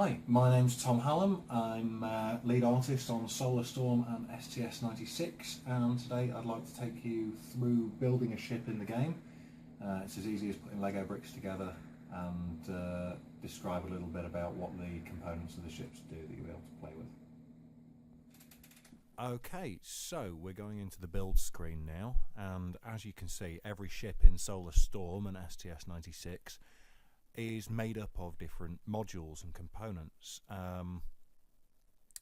Hi, my name's Tom Hallam. I'm lead artist on Solar Storm and STS-96, and today I'd like to take you through building a ship in the game. It's as easy as putting Lego bricks together and describe a little bit about what the components of the ships do that you'll be able to play with. Okay, so we're going into the build screen now, and as you can see, every ship in Solar Storm and STS-96 is made up of different modules and components.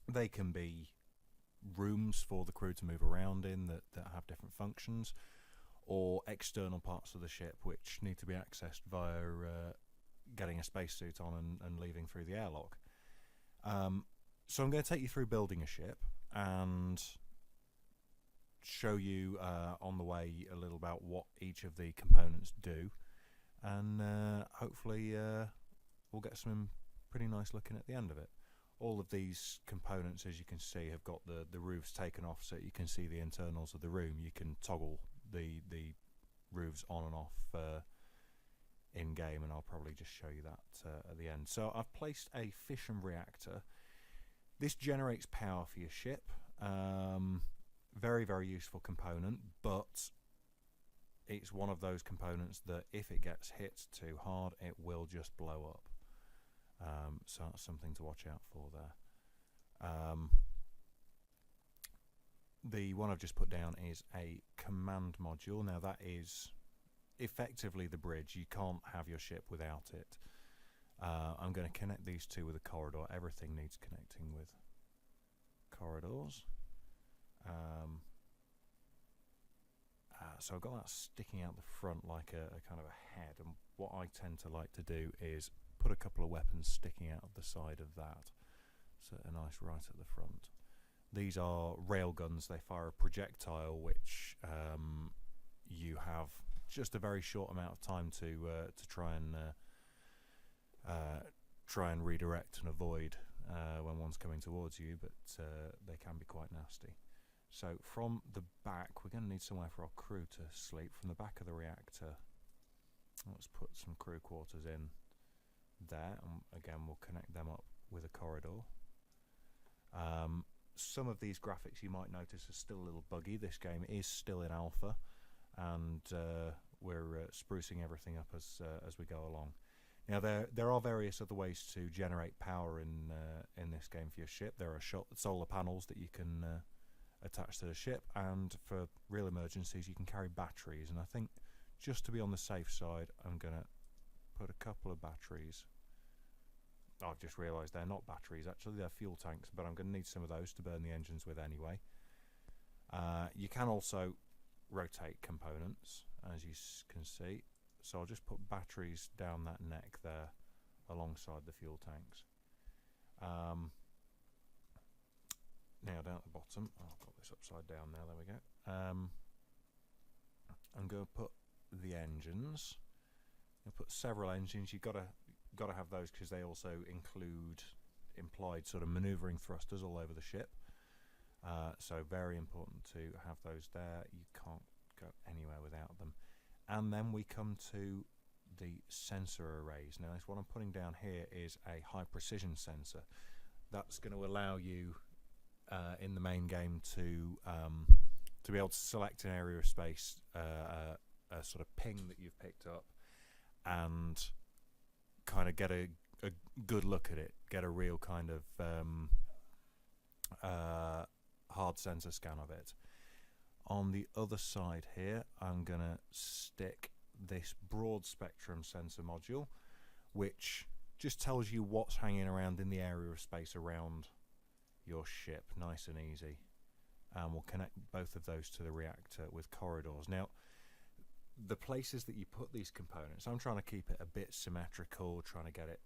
They can be rooms for the crew to move around in that have different functions, or external parts of the ship which need to be accessed via getting a spacesuit on and leaving through the airlock. So I'm going to take you through building a ship and show you on the way a little about what each of the components do, and hopefully we'll get something pretty nice looking at the end of it. All of these components, as you can see, have got the roofs taken off so you can see the internals of the room. You can toggle the roofs on and off in game, and I'll probably just show you that at the end. So I've placed a fission reactor. This generates power for your ship. Very, very useful component, but it's one of those components that if it gets hit too hard, it will just blow up. So that's something to watch out for there. The one I've just put down is a command module. Now that is effectively the bridge. You can't have your ship without it. I'm going to connect these two with a corridor. Everything needs connecting with corridors. So I've got that sticking out the front like a kind of a head, and what I tend to like to do is put a couple of weapons sticking out of the side of that, so a nice right at the front. These are rail guns. They fire a projectile which you have just a very short amount of time to try and redirect and avoid when one's coming towards you, but they can be quite nasty. So from the back, we're going to need somewhere for our crew to sleep. From the back of the reactor, let's put some crew quarters in there, and again we'll connect them up with a corridor. Some of these graphics you might notice are still a little buggy. This game is still in alpha, and we're sprucing everything up as we go along. Now there are various other ways to generate power in this game for your ship. There are solar panels that you can attach to the ship, and for real emergencies you can carry batteries, and I think just to be on the safe side I'm going to put a couple of batteries. I've just realised they're not batteries, actually they're fuel tanks, but I'm going to need some of those to burn the engines with anyway. You can also rotate components, as you can see, so I'll just put batteries down that neck there alongside the fuel tanks. Now down at the bottom, I've got this upside down now, there we go. I'm going to put the engines. I'll put several engines. You've got to have those because they also include implied sort of manoeuvring thrusters all over the ship. So very important to have those there. You can't go anywhere without them. And then we come to the sensor arrays. Now this what I'm putting down here is a high precision sensor. That's going to allow you in the main game to be able to select an area of space, a sort of ping that you've picked up, and kind of get a good look at it, get a real kind of hard sensor scan of it. On the other side here, I'm going to stick this broad spectrum sensor module, which just tells you what's hanging around in the area of space around your ship, nice and easy. And we'll connect both of those to the reactor with corridors. Now, the places that you put these components, I'm trying to keep it a bit symmetrical, trying to get it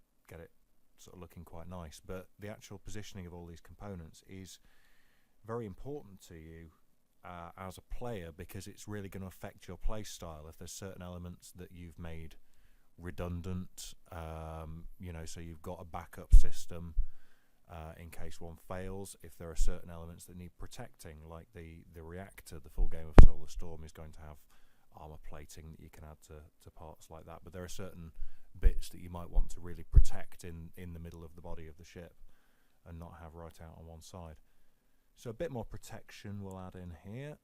sort of looking quite nice, but the actual positioning of all these components is very important to you as a player, because it's really going to affect your play style. If there's certain elements that you've made redundant, so you've got a backup system in case one fails. If there are certain elements that need protecting, like the reactor, the full game of Solar Storm is going to have armor plating that you can add to parts like that, but there are certain bits that you might want to really protect in the middle of the body of the ship and not have right out on one side. So a bit more protection we'll add in here.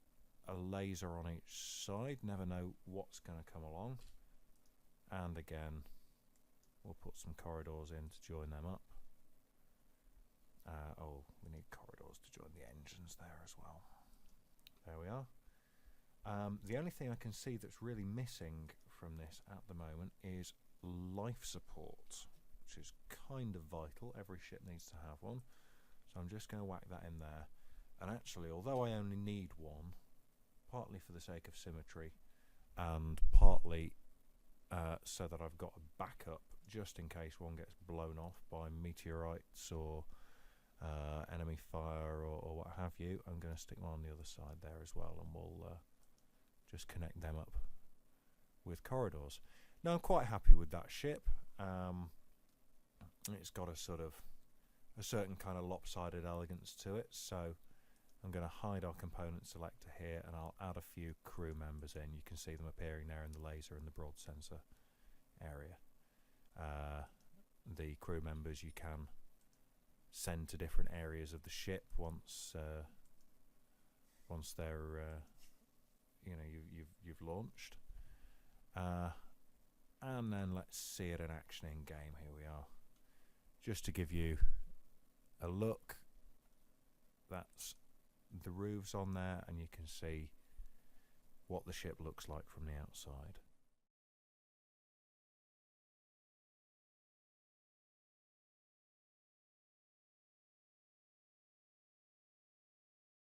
A laser on each side, never know what's going to come along. And again, we'll put some corridors in to join them up. Oh, we need corridors to join the engines there as well. There we are. The only thing I can see that's really missing from this at the moment is life support, which is kind of vital. Every ship needs to have one. So I'm just going to whack that in there. And actually, although I only need one, partly for the sake of symmetry and partly so that I've got a backup just in case one gets blown off by meteorites or enemy fire or what have you, I'm going to stick one on the other side there as well, and we'll just connect them up with corridors. Now I'm quite happy with that ship. It's got a sort of a certain kind of lopsided elegance to it, so I'm going to hide our component selector here and I'll add a few crew members in. You can see them appearing there in the laser and the broad sensor area. The crew members you can send to different areas of the ship once they're you've launched. And then let's see it in action in game. Here we are. Just to give you a look, that's the roofs on there, and you can see what the ship looks like from the outside.